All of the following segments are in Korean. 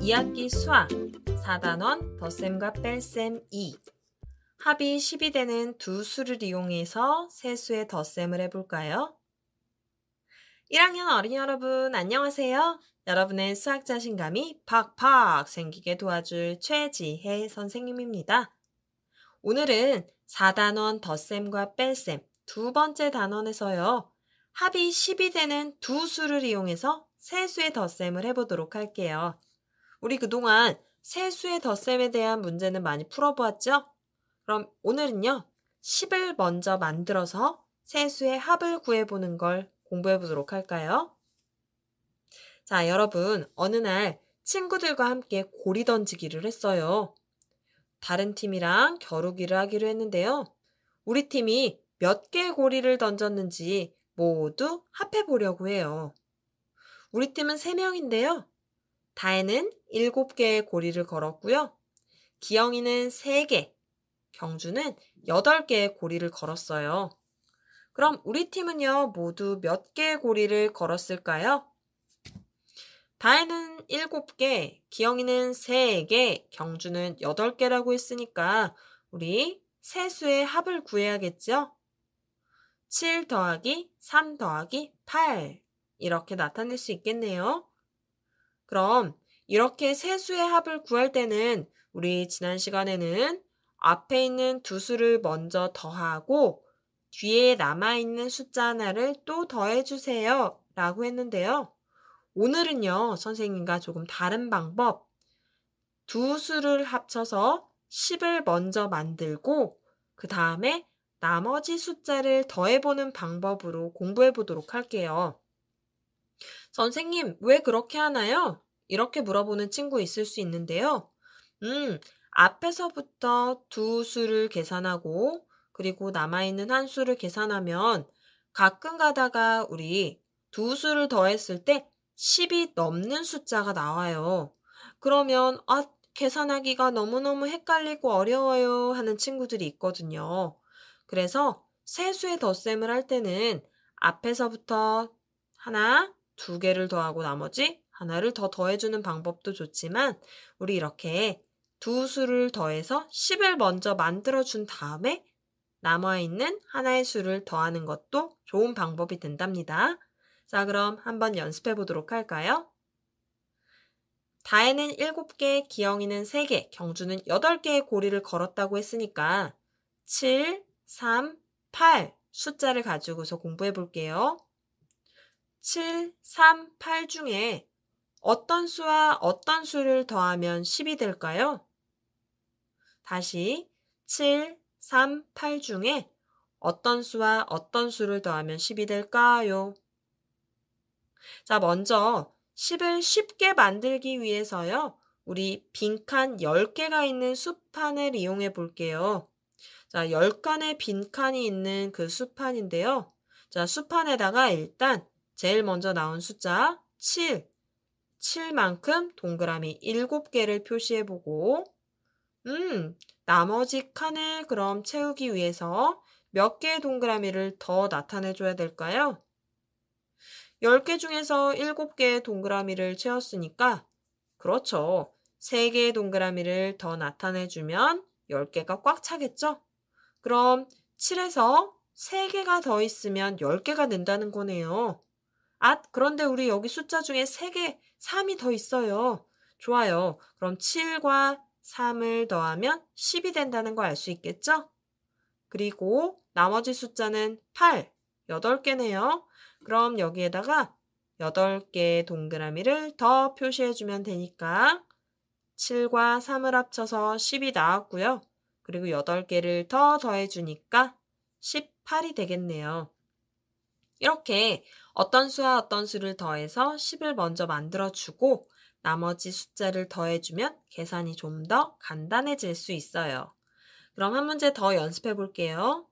2학기 수학 4단원 덧셈과 뺄셈 2 합이 10이 되는 두 수를 이용해서 세수의 덧셈을 해볼까요? 1학년 어린이 여러분 안녕하세요. 여러분의 수학 자신감이 팍팍 생기게 도와줄 최지혜 선생님입니다. 오늘은 4단원 덧셈과 뺄셈 두 번째 단원에서요. 합이 10이 되는 두 수를 이용해서 세수의 덧셈을 해보도록 할게요. 우리 그동안 세수의 덧셈에 대한 문제는 많이 풀어보았죠? 그럼 오늘은요. 10을 먼저 만들어서 세수의 합을 구해보는 걸 공부해보도록 할까요? 자, 여러분 어느 날 친구들과 함께 고리 던지기를 했어요. 다른 팀이랑 겨루기를 하기로 했는데요. 우리 팀이 몇 개의 고리를 던졌는지 모두 합해보려고 해요. 우리 팀은 3명인데요. 다혜는 7개의 고리를 걸었고요. 기영이는 3개, 경주는 8개의 고리를 걸었어요. 그럼 우리 팀은요, 모두 몇 개의 고리를 걸었을까요? 다혜는 7개, 기영이는 3개, 경주는 8개라고 했으니까 우리 세수의 합을 구해야겠죠? 7 더하기 3 더하기 8 이렇게 나타낼 수 있겠네요. 그럼 이렇게 세수의 합을 구할 때는 우리 지난 시간에는 앞에 있는 두 수를 먼저 더하고 뒤에 남아있는 숫자 하나를 또 더해주세요 라고 했는데요. 오늘은요, 선생님과 조금 다른 방법, 두 수를 합쳐서 10을 먼저 만들고 그 다음에 나머지 숫자를 더해보는 방법으로 공부해 보도록 할게요. 선생님, 왜 그렇게 하나요? 이렇게 물어보는 친구 있을 수 있는데요. 앞에서부터 두 수를 계산하고 그리고 남아있는 한 수를 계산하면 가끔 가다가 우리 두 수를 더했을 때 10이 넘는 숫자가 나와요. 그러면 계산하기가 너무너무 헷갈리고 어려워요 하는 친구들이 있거든요. 그래서 세수의 덧셈을 할 때는 앞에서부터 하나, 2개를 더하고 나머지 하나를 더 더해주는 방법도 좋지만 우리 이렇게 두 수를 더해서 10을 먼저 만들어준 다음에 남아있는 하나의 수를 더하는 것도 좋은 방법이 된답니다. 자, 그럼 한번 연습해 보도록 할까요? 다혜는 7개, 기영이는 3개, 경주는 8개의 고리를 걸었다고 했으니까 7, 3, 8 숫자를 가지고서 공부해 볼게요. 7, 3, 8 중에 어떤 수와 어떤 수를 더하면 10이 될까요? 다시 7, 3, 8 중에 어떤 수와 어떤 수를 더하면 10이 될까요? 자, 먼저 10을 쉽게 만들기 위해서요. 우리 빈칸 10개가 있는 수판을 이용해 볼게요. 자, 10칸의 빈칸이 있는 그 수판인데요. 자, 수판에다가 일단 제일 먼저 나온 숫자 7, 7만큼 동그라미 7개를 표시해보고 나머지 칸을 그럼 채우기 위해서 몇 개의 동그라미를 더 나타내줘야 될까요? 10개 중에서 7개의 동그라미를 채웠으니까 그렇죠. 3개의 동그라미를 더 나타내주면 10개가 꽉 차겠죠? 그럼 7에서 3개가 더 있으면 10개가 는다는 거네요. 그런데 우리 여기 숫자 중에 3개, 3이 더 있어요. 좋아요. 그럼 7과 3을 더하면 10이 된다는 거 알 수 있겠죠? 그리고 나머지 숫자는 8, 8개네요. 그럼 여기에다가 8개의 동그라미를 더 표시해주면 되니까 7과 3을 합쳐서 10이 나왔고요. 그리고 8개를 더 더해주니까 18이 되겠네요. 이렇게 어떤 수와 어떤 수를 더해서 10을 먼저 만들어주고 나머지 숫자를 더해주면 계산이 좀 더 간단해질 수 있어요. 그럼 한 문제 더 연습해 볼게요.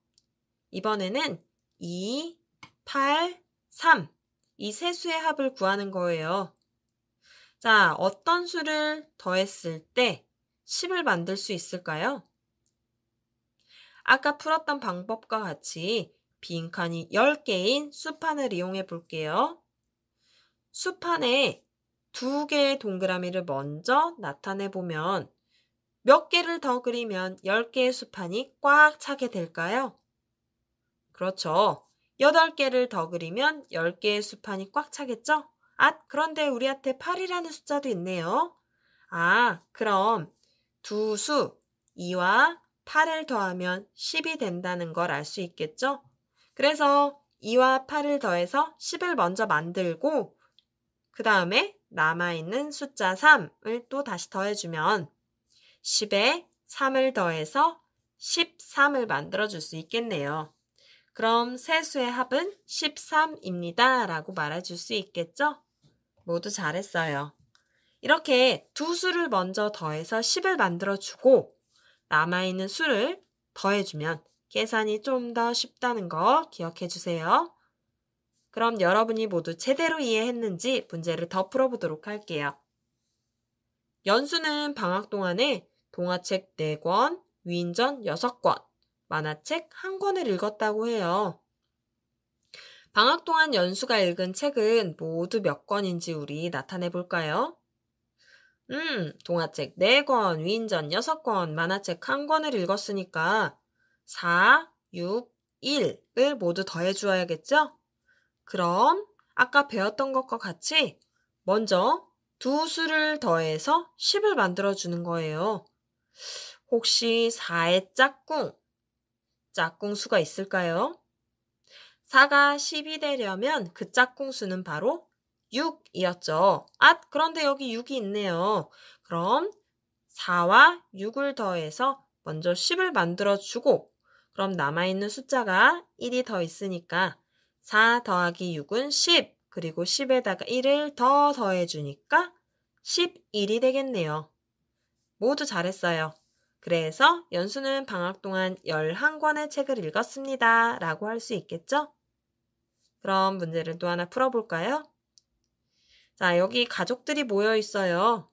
이번에는 2, 8, 3 이 세 수의 합을 구하는 거예요. 자, 어떤 수를 더했을 때 10을 만들 수 있을까요? 아까 풀었던 방법과 같이 빈칸이 10개인 수판을 이용해 볼게요. 수판에 두 개의 동그라미를 먼저 나타내 보면 몇 개를 더 그리면 10개의 수판이 꽉 차게 될까요? 그렇죠. 8개를 더 그리면 10개의 수판이 꽉 차겠죠? 그런데 우리한테 8이라는 숫자도 있네요. 그럼 두 수, 2와 8을 더하면 10이 된다는 걸 알 수 있겠죠? 그래서 2와 8을 더해서 10을 먼저 만들고 그 다음에 남아있는 숫자 3을 또 다시 더해주면 10에 3을 더해서 13을 만들어줄 수 있겠네요. 그럼 세 수의 합은 13입니다. 라고 말해줄 수 있겠죠? 모두 잘했어요. 이렇게 두 수를 먼저 더해서 10을 만들어주고 남아있는 수를 더해주면 계산이 좀 더 쉽다는 거 기억해 주세요. 그럼 여러분이 모두 제대로 이해했는지 문제를 더 풀어보도록 할게요. 연수는 방학 동안에 동화책 4권, 위인전 6권, 만화책 1권을 읽었다고 해요. 방학 동안 연수가 읽은 책은 모두 몇 권인지 우리 나타내 볼까요? 동화책 4권, 위인전 6권, 만화책 1권을 읽었으니까 4, 6, 1을 모두 더해 주어야겠죠? 그럼 아까 배웠던 것과 같이 먼저 두 수를 더해서 10을 만들어주는 거예요. 혹시 4의 짝꿍 수가 있을까요? 4가 10이 되려면 그 짝꿍 수는 바로 6이었죠. 그런데 여기 6이 있네요. 그럼 4와 6을 더해서 먼저 10을 만들어주고 그럼 남아있는 숫자가 1이 더 있으니까 4 더하기 6은 10, 그리고 10에다가 1을 더 더해주니까 11이 되겠네요. 모두 잘했어요. 그래서 연수는 방학 동안 11권의 책을 읽었습니다. 라고 할 수 있겠죠? 그럼 문제를 또 하나 풀어볼까요? 자, 여기 가족들이 모여 있어요.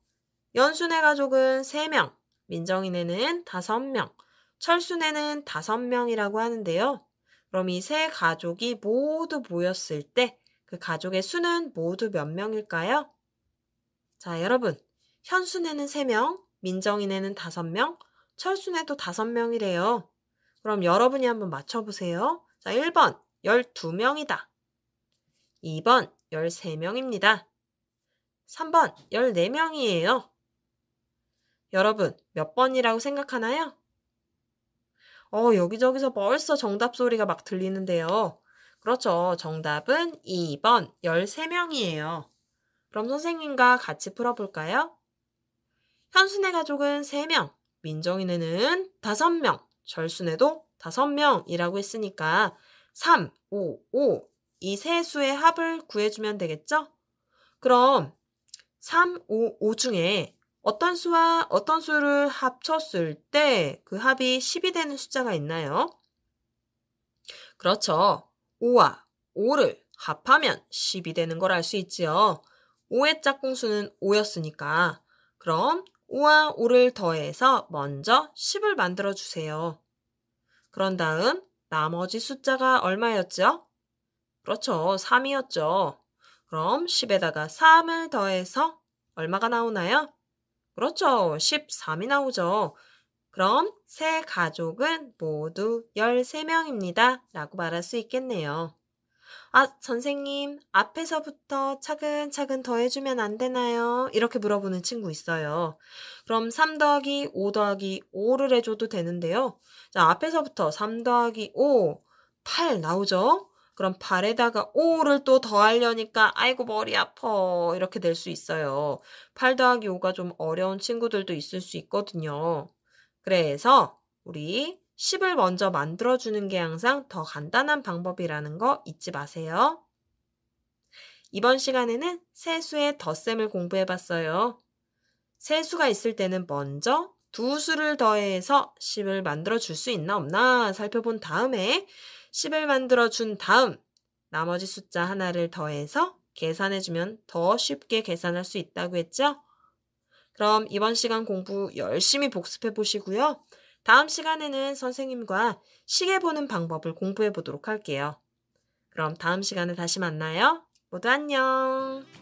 연수네 가족은 3명, 민정이네는 5명, 철수네는 5명이라고 하는데요. 그럼 이 세 가족이 모두 모였을 때 그 가족의 수는 모두 몇 명일까요? 자, 여러분, 현수네는 3명, 민정이네는 5명, 철수네도 5명이래요. 그럼 여러분이 한번 맞춰보세요. 자, 1번 12명이다. 2번 13명입니다. 3번 14명이에요. 여러분, 몇 번이라고 생각하나요? 여기저기서 벌써 정답 소리가 막 들리는데요. 그렇죠. 정답은 2번 13명이에요. 그럼 선생님과 같이 풀어볼까요? 현수네 가족은 3명, 민정이네는 5명, 절수네도 5명이라고 했으니까 3, 5, 5 이 세 수의 합을 구해주면 되겠죠? 그럼 3, 5, 5 중에 어떤 수와 어떤 수를 합쳤을 때 그 합이 10이 되는 숫자가 있나요? 그렇죠. 5와 5를 합하면 10이 되는 걸 알 수 있지요. 5의 짝꿍수는 5였으니까 그럼 5와 5를 더해서 먼저 10을 만들어 주세요. 그런 다음 나머지 숫자가 얼마였죠? 그렇죠. 3이었죠. 그럼 10에다가 3을 더해서 얼마가 나오나요? 그렇죠. 13이 나오죠. 그럼 세 가족은 모두 13명입니다. 라고 말할 수 있겠네요. 선생님, 앞에서부터 차근차근 더해주면 안 되나요? 이렇게 물어보는 친구 있어요. 그럼 3 더하기 5 더하기 5를 해줘도 되는데요. 자, 앞에서부터 3 더하기 5, 8 나오죠? 그럼 8에다가 5를 또 더하려니까 아이고 머리 아파 이렇게 될 수 있어요. 8 더하기 5가 좀 어려운 친구들도 있을 수 있거든요. 그래서 우리 10을 먼저 만들어주는 게 항상 더 간단한 방법이라는 거 잊지 마세요. 이번 시간에는 세수의 덧셈을 공부해봤어요. 세수가 있을 때는 먼저 두 수를 더해서 10을 만들어줄 수 있나 없나 살펴본 다음에 10을 만들어준 다음 나머지 숫자 하나를 더해서 계산해주면 더 쉽게 계산할 수 있다고 했죠? 그럼 이번 시간 공부 열심히 복습해 보시고요. 다음 시간에는 선생님과 시계 보는 방법을 공부해 보도록 할게요. 그럼 다음 시간에 다시 만나요. 모두 안녕.